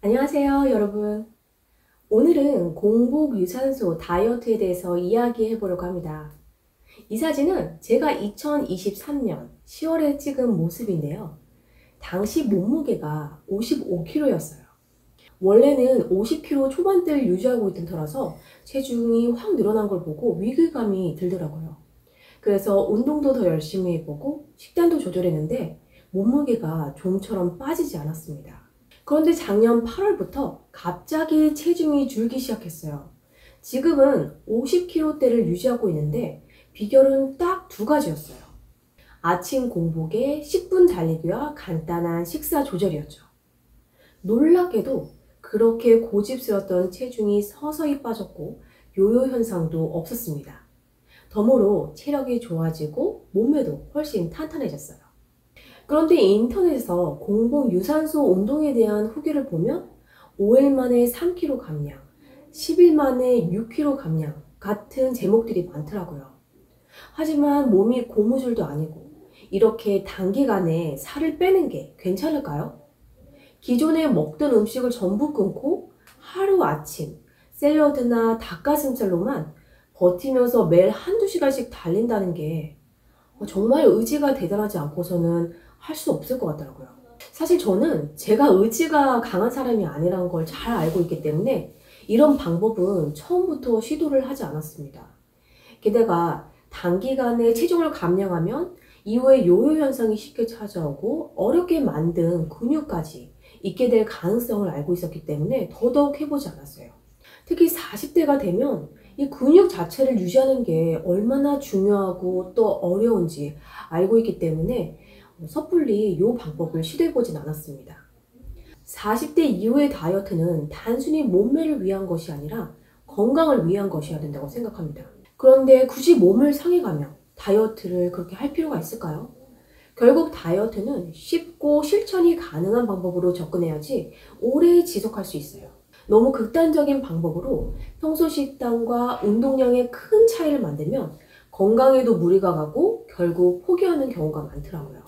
안녕하세요, 여러분. 오늘은 공복 유산소 다이어트에 대해서 이야기해 보려고 합니다. 이 사진은 제가 2023년 10월에 찍은 모습인데요. 당시 몸무게가 55kg였어요. 원래는 50kg 초반대를 유지하고 있던 터라서 체중이 확 늘어난 걸 보고 위기감이 들더라고요. 그래서 운동도 더 열심히 해보고 식단도 조절했는데 몸무게가 좀처럼 빠지지 않았습니다. 그런데 작년 8월부터 갑자기 체중이 줄기 시작했어요. 지금은 50kg대를 유지하고 있는데 비결은 딱 두 가지였어요. 아침 공복에 10분 달리기와 간단한 식사 조절이었죠. 놀랍게도 그렇게 고집스러웠던 체중이 서서히 빠졌고 요요 현상도 없었습니다. 덤으로 체력이 좋아지고 몸매도 훨씬 탄탄해졌어요. 그런데 인터넷에서 공복 유산소 운동에 대한 후기를 보면 5일 만에 3kg 감량, 10일 만에 6kg 감량 같은 제목들이 많더라고요. 하지만 몸이 고무줄도 아니고 이렇게 단기간에 살을 빼는 게 괜찮을까요? 기존에 먹던 음식을 전부 끊고 하루 아침 샐러드나 닭가슴살로만 버티면서 매일 한두 시간씩 달린다는 게 정말 의지가 대단하지 않고서는 할 수 없을 것 같더라고요. 사실 저는 제가 의지가 강한 사람이 아니라는 걸 잘 알고 있기 때문에 이런 방법은 처음부터 시도를 하지 않았습니다. 게다가 단기간에 체중을 감량하면 이후에 요요 현상이 쉽게 찾아오고 어렵게 만든 근육까지 있게 될 가능성을 알고 있었기 때문에 더더욱 해보지 않았어요. 특히 40대가 되면 이 근육 자체를 유지하는 게 얼마나 중요하고 또 어려운지 알고 있기 때문에 섣불리 이 방법을 시도해보진 않았습니다. 40대 이후의 다이어트는 단순히 몸매를 위한 것이 아니라 건강을 위한 것이어야 된다고 생각합니다. 그런데 굳이 몸을 상해가며 다이어트를 그렇게 할 필요가 있을까요? 결국 다이어트는 쉽고 실천이 가능한 방법으로 접근해야지 오래 지속할 수 있어요. 너무 극단적인 방법으로 평소 식단과 운동량의 큰 차이를 만들면 건강에도 무리가 가고 결국 포기하는 경우가 많더라고요.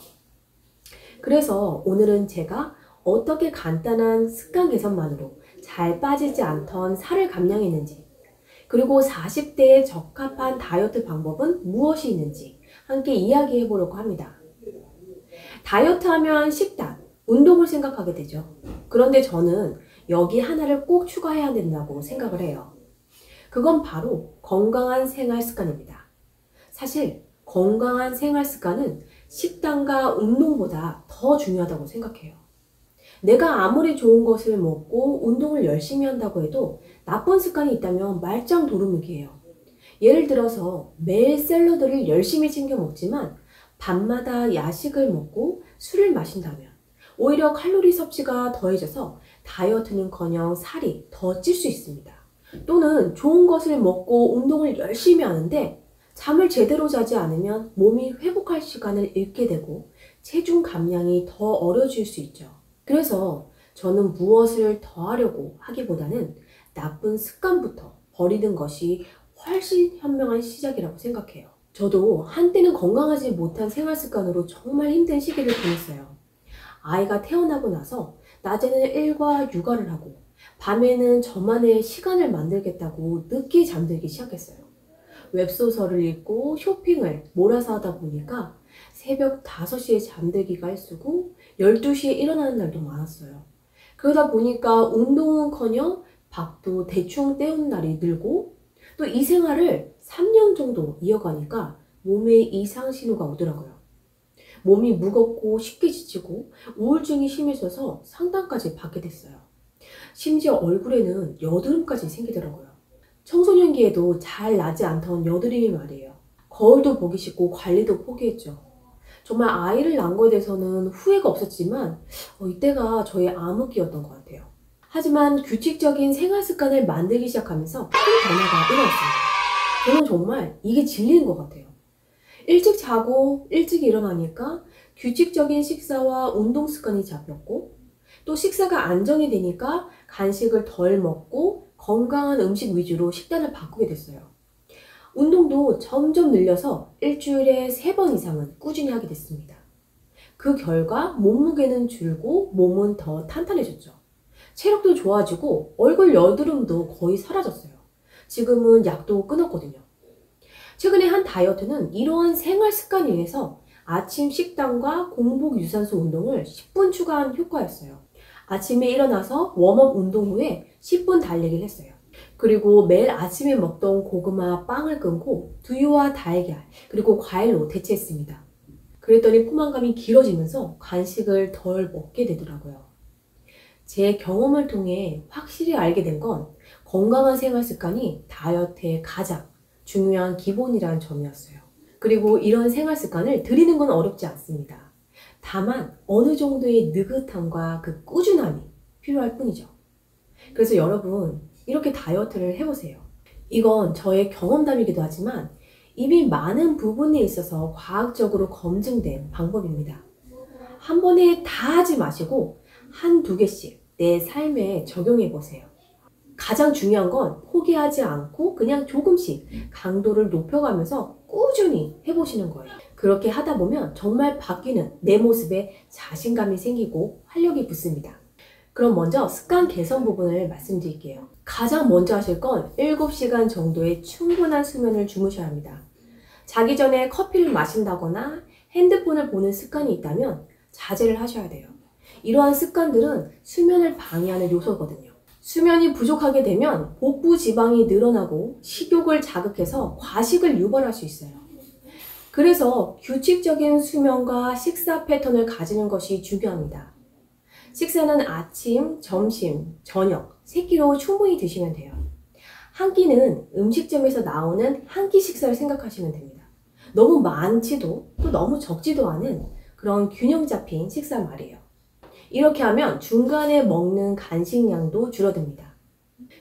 그래서 오늘은 제가 어떻게 간단한 습관 개선만으로 잘 빠지지 않던 살을 감량했는지, 그리고 40대에 적합한 다이어트 방법은 무엇이 있는지 함께 이야기해 보려고 합니다. 다이어트 하면 식단, 운동을 생각하게 되죠. 그런데 저는 여기 하나를 꼭 추가해야 된다고 생각을 해요. 그건 바로 건강한 생활 습관입니다. 사실 건강한 생활 습관은 식단과 운동보다 더 중요하다고 생각해요. 내가 아무리 좋은 것을 먹고 운동을 열심히 한다고 해도 나쁜 습관이 있다면 말짱 도루묵이에요. 예를 들어서 매일 샐러드를 열심히 챙겨 먹지만 밤마다 야식을 먹고 술을 마신다면 오히려 칼로리 섭취가 더해져서 다이어트는커녕 살이 더 찔 수 있습니다. 또는 좋은 것을 먹고 운동을 열심히 하는데 잠을 제대로 자지 않으면 몸이 회복할 시간을 잃게 되고 체중 감량이 더 어려워질 수 있죠. 그래서 저는 무엇을 더 하려고 하기보다는 나쁜 습관부터 버리는 것이 훨씬 현명한 시작이라고 생각해요. 저도 한때는 건강하지 못한 생활 습관으로 정말 힘든 시기를 보냈어요. 아이가 태어나고 나서 낮에는 일과 육아를 하고 밤에는 저만의 시간을 만들겠다고 늦게 잠들기 시작했어요. 웹소설을 읽고 쇼핑을 몰아서 하다 보니까 새벽 5시에 잠들기가 일쑤고 12시에 일어나는 날도 많았어요. 그러다 보니까 운동은커녕 밥도 대충 때우는 날이 늘고 또 이 생활을 3년 정도 이어가니까 몸에 이상 신호가 오더라고요. 몸이 무겁고 쉽게 지치고 우울증이 심해져서 상담까지 받게 됐어요. 심지어 얼굴에는 여드름까지 생기더라고요. 청소년기에도 잘 나지 않던 여드름이 말이에요. 거울도 보기 싫고 관리도 포기했죠. 정말 아이를 낳은 것에 대해서는 후회가 없었지만 이때가 저의 암흑기였던 것 같아요. 하지만 규칙적인 생활 습관을 만들기 시작하면서 큰 변화가 일어났습니다. 저는 정말 이게 진리인 것 같아요. 일찍 자고 일찍 일어나니까 규칙적인 식사와 운동 습관이 잡혔고 또 식사가 안정이 되니까 간식을 덜 먹고 건강한 음식 위주로 식단을 바꾸게 됐어요. 운동도 점점 늘려서 일주일에 3번 이상은 꾸준히 하게 됐습니다. 그 결과 몸무게는 줄고 몸은 더 탄탄해졌죠. 체력도 좋아지고 얼굴 여드름도 거의 사라졌어요. 지금은 약도 끊었거든요. 최근에 한 다이어트는 이러한 생활 습관에 의해서 아침 식단과 공복 유산소 운동을 10분 추가한 효과였어요. 아침에 일어나서 웜업 운동 후에 10분 달리기를 했어요. 그리고 매일 아침에 먹던 고구마 빵을 끊고 두유와 달걀 그리고 과일로 대체했습니다. 그랬더니 포만감이 길어지면서 간식을 덜 먹게 되더라고요. 제 경험을 통해 확실히 알게 된 건 건강한 생활 습관이 다이어트의 가장 중요한 기본이라는 점이었어요. 그리고 이런 생활 습관을 들이는 건 어렵지 않습니다. 다만 어느 정도의 느긋함과 그 꾸준함이 필요할 뿐이죠. 그래서 여러분 이렇게 다이어트를 해보세요. 이건 저의 경험담이기도 하지만 이미 많은 부분에 있어서 과학적으로 검증된 방법입니다. 한 번에 다 하지 마시고 한두 개씩 내 삶에 적용해 보세요. 가장 중요한 건 포기하지 않고 그냥 조금씩 강도를 높여가면서 꾸준히 해보시는 거예요. 그렇게 하다 보면 정말 바뀌는 내 모습에 자신감이 생기고 활력이 붙습니다. 그럼 먼저 습관 개선 부분을 말씀드릴게요. 가장 먼저 하실 건 7시간 정도의 충분한 수면을 주무셔야 합니다. 자기 전에 커피를 마신다거나 핸드폰을 보는 습관이 있다면 자제를 하셔야 돼요. 이러한 습관들은 수면을 방해하는 요소거든요. 수면이 부족하게 되면 복부 지방이 늘어나고 식욕을 자극해서 과식을 유발할 수 있어요. 그래서 규칙적인 수면과 식사 패턴을 가지는 것이 중요합니다. 식사는 아침, 점심, 저녁, 3끼로 충분히 드시면 돼요. 한 끼는 음식점에서 나오는 한 끼 식사를 생각하시면 됩니다. 너무 많지도 또 너무 적지도 않은 그런 균형 잡힌 식사 말이에요. 이렇게 하면 중간에 먹는 간식량도 줄어듭니다.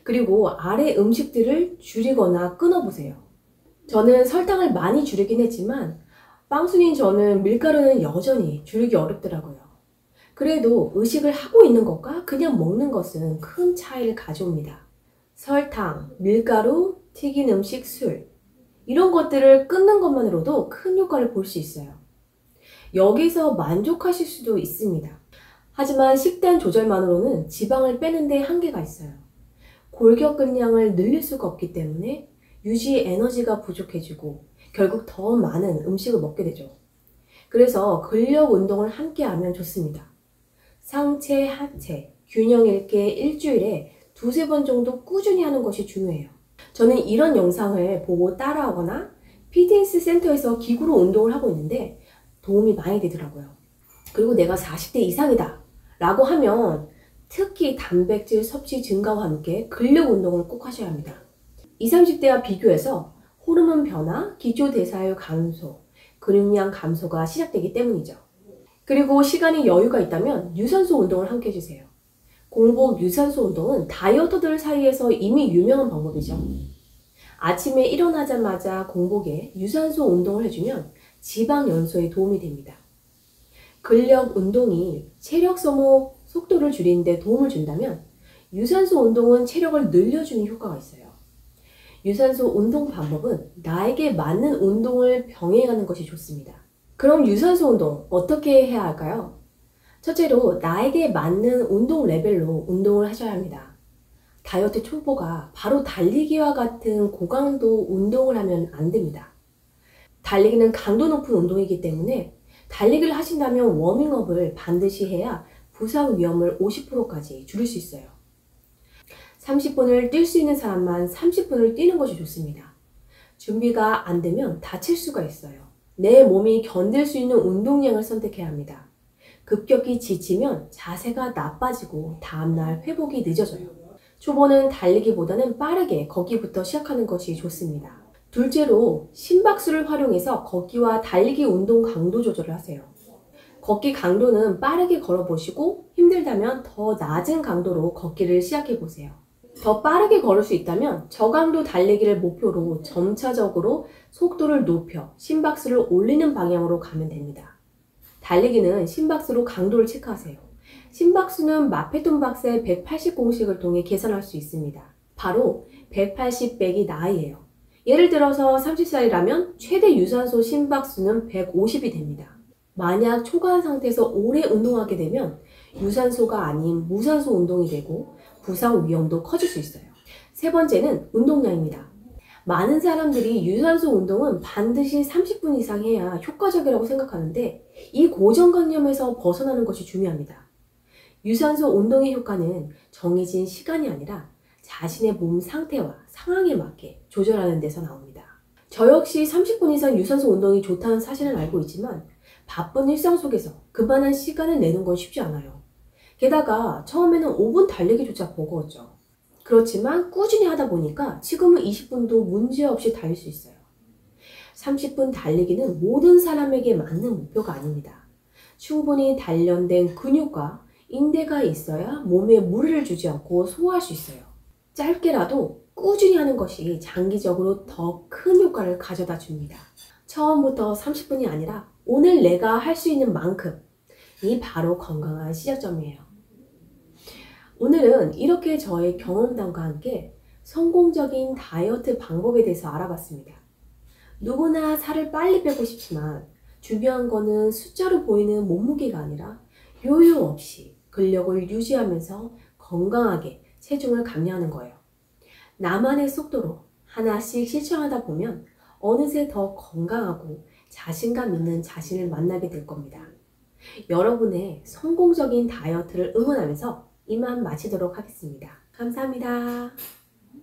그리고 아래 음식들을 줄이거나 끊어보세요. 저는 설탕을 많이 줄이긴 했지만 빵순인 저는 밀가루는 여전히 줄이기 어렵더라고요. 그래도 의식을 하고 있는 것과 그냥 먹는 것은 큰 차이를 가져옵니다. 설탕, 밀가루, 튀긴 음식, 술 이런 것들을 끊는 것만으로도 큰 효과를 볼 수 있어요. 여기서 만족하실 수도 있습니다. 하지만 식단 조절만으로는 지방을 빼는 데 한계가 있어요. 골격근량을 늘릴 수가 없기 때문에 유지 에너지가 부족해지고 결국 더 많은 음식을 먹게 되죠. 그래서 근력 운동을 함께 하면 좋습니다. 상체, 하체, 균형 있게 일주일에 2-3번 정도 꾸준히 하는 것이 중요해요. 저는 이런 영상을 보고 따라하거나 피트니스 센터에서 기구로 운동을 하고 있는데 도움이 많이 되더라고요. 그리고 내가 40대 이상이다 라고 하면 특히 단백질 섭취 증가와 함께 근력 운동을 꼭 하셔야 합니다. 20, 30대와 비교해서 호르몬 변화, 기초대사율 감소, 근육량 감소가 시작되기 때문이죠. 그리고 시간이 여유가 있다면 유산소 운동을 함께 해주세요. 공복 유산소 운동은 다이어터들 사이에서 이미 유명한 방법이죠. 아침에 일어나자마자 공복에 유산소 운동을 해주면 지방 연소에 도움이 됩니다. 근력 운동이 체력 소모 속도를 줄이는 데 도움을 준다면 유산소 운동은 체력을 늘려주는 효과가 있어요. 유산소 운동 방법은 나에게 맞는 운동을 병행하는 것이 좋습니다. 그럼 유산소 운동 어떻게 해야 할까요? 첫째로 나에게 맞는 운동 레벨로 운동을 하셔야 합니다. 다이어트 초보가 바로 달리기와 같은 고강도 운동을 하면 안 됩니다. 달리기는 강도 높은 운동이기 때문에 달리기를 하신다면 워밍업을 반드시 해야 부상 위험을 50%까지 줄일 수 있어요. 30분을 뛸 수 있는 사람만 30분을 뛰는 것이 좋습니다. 준비가 안 되면 다칠 수가 있어요. 내 몸이 견딜 수 있는 운동량을 선택해야 합니다. 급격히 지치면 자세가 나빠지고 다음날 회복이 늦어져요. 초보는 달리기보다는 빠르게 걷기부터 시작하는 것이 좋습니다. 둘째로 심박수를 활용해서 걷기와 달리기 운동 강도 조절을 하세요. 걷기 강도는 빠르게 걸어보시고 힘들다면 더 낮은 강도로 걷기를 시작해보세요. 더 빠르게 걸을 수 있다면 저강도 달리기를 목표로 점차적으로 속도를 높여 심박수를 올리는 방향으로 가면 됩니다. 달리기는 심박수로 강도를 체크하세요. 심박수는 마페톤박스의 180공식을 통해 계산할 수 있습니다. 바로 180 빼기 나이예요. 예를 들어서 30살이라면 최대 유산소 심박수는 150이 됩니다. 만약 초과한 상태에서 오래 운동하게 되면 유산소가 아닌 무산소 운동이 되고 부상 위험도 커질 수 있어요. 세 번째는 운동량입니다. 많은 사람들이 유산소 운동은 반드시 30분 이상 해야 효과적이라고 생각하는데 이 고정관념에서 벗어나는 것이 중요합니다. 유산소 운동의 효과는 정해진 시간이 아니라 자신의 몸 상태와 상황에 맞게 조절하는 데서 나옵니다. 저 역시 30분 이상 유산소 운동이 좋다는 사실은 알고 있지만 바쁜 일상 속에서 그만한 시간을 내는 건 쉽지 않아요. 게다가 처음에는 5분 달리기조차 버거웠죠. 그렇지만 꾸준히 하다 보니까 지금은 20분도 문제없이 달릴 수 있어요. 30분 달리기는 모든 사람에게 맞는 목표가 아닙니다. 충분히 단련된 근육과 인대가 있어야 몸에 무리를 주지 않고 소화할 수 있어요. 짧게라도 꾸준히 하는 것이 장기적으로 더 큰 효과를 가져다 줍니다. 처음부터 30분이 아니라 오늘 내가 할 수 있는 만큼이 바로 건강한 시작점이에요. 오늘은 이렇게 저의 경험담과 함께 성공적인 다이어트 방법에 대해서 알아봤습니다. 누구나 살을 빨리 빼고 싶지만 중요한 거는 숫자로 보이는 몸무게가 아니라 요요 없이 근력을 유지하면서 건강하게 체중을 감량하는 거예요. 나만의 속도로 하나씩 실천하다 보면 어느새 더 건강하고 자신감 있는 자신을 만나게 될 겁니다. 여러분의 성공적인 다이어트를 응원하면서 이만 마치도록 하겠습니다. 감사합니다.